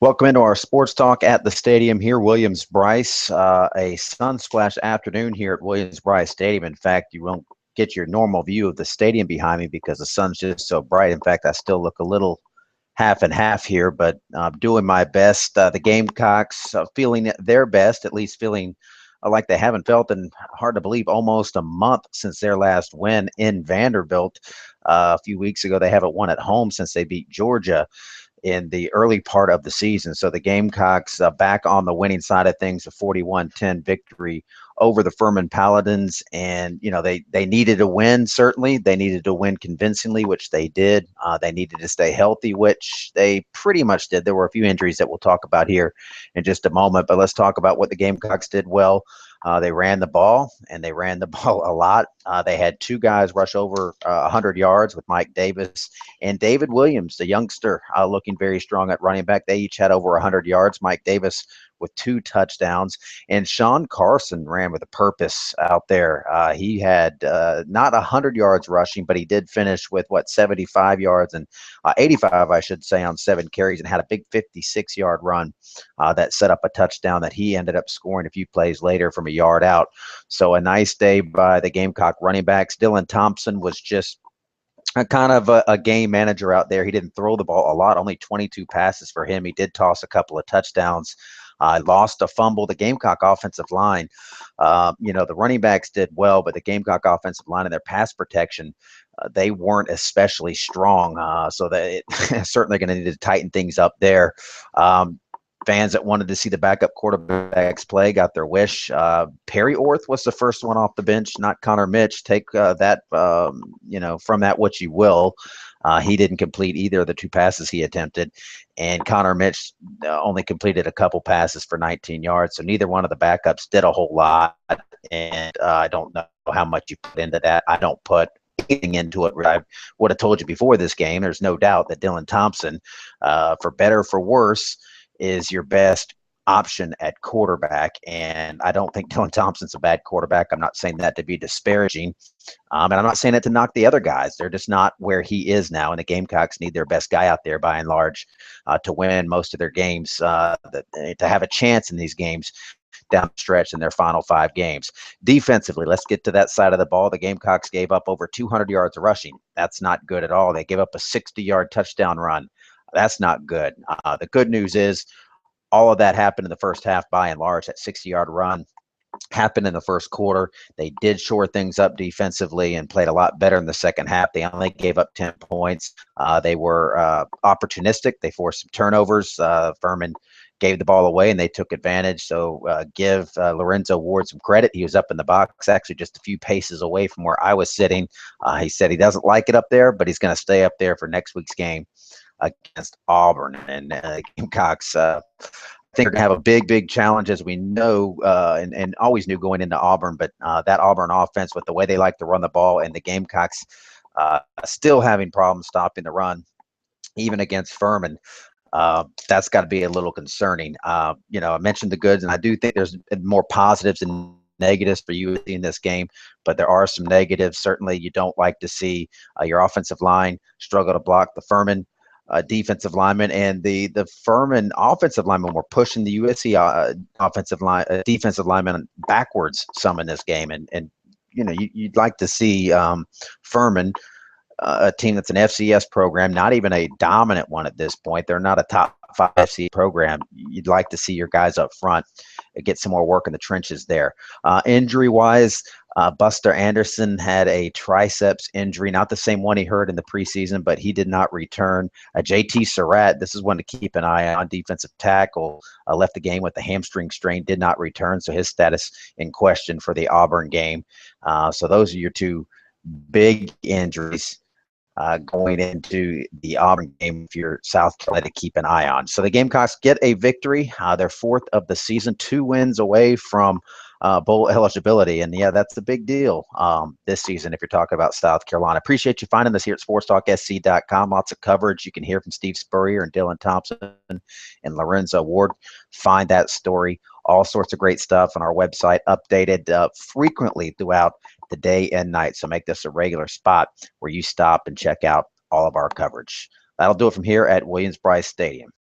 Welcome into our sports talk at the stadium here, Williams-Brice. A sun-splashed afternoon here at Williams-Brice Stadium. In fact, you won't get your normal view of the stadium behind me because the sun's just so bright. In fact, I still look a little half and half here, but I'm doing my best. The Gamecocks feeling their best, at least feeling like they haven't felt in, hard to believe, almost a month since their last win in Vanderbilt. A few weeks ago, they haven't won at home since they beat Georgia in the early part of the season. So the Gamecocks back on the winning side of things, a 41-10 victory over the Furman Paladins. And, you know, they needed a win, certainly. They needed to win convincingly, which they did. They needed to stay healthy, which they pretty much did. There were a few injuries that we'll talk about here in just a moment, but let's talk about what the Gamecocks did well. They ran the ball, and they ran the ball a lot. They had two guys rush over 100 yards with Mike Davis and David Williams, the youngster, looking very strong at running back. They each had over 100 yards. Mike Davis with 2 touchdowns. And Sean Carson ran with a purpose out there. He had not 100 yards rushing, but he did finish with, 75 yards and 85, I should say, on 7 carries, and had a big 56-yard run that set up a touchdown that he ended up scoring a few plays later from a yard out. So a nice day by the Gamecock running backs. Dylan Thompson was just kind of a game manager out there. He didn't throw the ball a lot, only 22 passes for him. He did toss a couple of touchdowns. Lost a fumble. The Gamecock offensive line, the running backs did well, but the Gamecock offensive line and their pass protection, they weren't especially strong. So they certainly going to need to tighten things up there. Fans that wanted to see the backup quarterbacks play got their wish. Perry Orth was the first one off the bench, not Connor Mitch. Take that, from that what you will. He didn't complete either of the 2 passes he attempted, and Connor Mitch only completed a couple passes for 19 yards. So neither one of the backups did a whole lot, and I don't know how much you put into that. I don't put anything into it. I would have told you before this game, there's no doubt that Dylan Thompson, for better or for worse, is your best option at quarterback. And I don't think Dylan Thompson's a bad quarterback. I'm not saying that to be disparaging. And I'm not saying it to knock the other guys. They're just not where he is now. And the Gamecocks need their best guy out there by and large to win most of their games, to have a chance in these games down the stretch in their final 5 games. Defensively, let's get to that side of the ball. The Gamecocks gave up over 200 yards of rushing. That's not good at all. They gave up a 60-yard touchdown run. That's not good. The good news is all of that happened in the first half by and large. That 60-yard run happened in the first quarter. They did shore things up defensively and played a lot better in the second half. They only gave up 10 points. They were opportunistic. They forced some turnovers. Furman gave the ball away, and they took advantage. So give Lorenzo Ward some credit. He was up in the box, actually just a few paces away from where I was sitting. He said he doesn't like it up there, but he's going to stay up there for next week's game against Auburn. And Gamecocks, I think, are going to have a big challenge, as we know, and always knew going into Auburn. But that Auburn offense, with the way they like to run the ball, and the Gamecocks still having problems stopping the run, even against Furman, that's got to be a little concerning. I mentioned the goods, and I do think there's more positives than negatives for USC in this game, but there are some negatives. Certainly, you don't like to see your offensive line struggle to block the Furman defensive lineman, and the Furman offensive linemen were pushing the USC defensive linemen backwards some in this game, and you'd like to see Furman, a team that's an FCS program, not even a dominant one at this point. They're not a top 5 FCS program. You'd like to see your guys up front get some more work in the trenches there. Injury-wise, Buster Anderson had a triceps injury, not the same one he hurt in the preseason, but he did not return. JT Surratt, this is one to keep an eye on, defensive tackle, left the game with a hamstring strain, did not return, so his status in question for the Auburn game. So those are your 2 big injuries going into the Auburn game if you're South Carolina to keep an eye on. So the Gamecocks get a victory. They're 4th of the season, 2 wins away from bowl eligibility. And, yeah, that's a big deal this season if you're talking about South Carolina. Appreciate you finding us here at sportstalksc.com. Lots of coverage. You can hear from Steve Spurrier and Dylan Thompson and Lorenzo Ward. Find that story. All sorts of great stuff on our website, updated frequently throughout the day and night. So make this a regular spot where you stop and check out all of our coverage. That'll do it from here at Williams-Brice Stadium.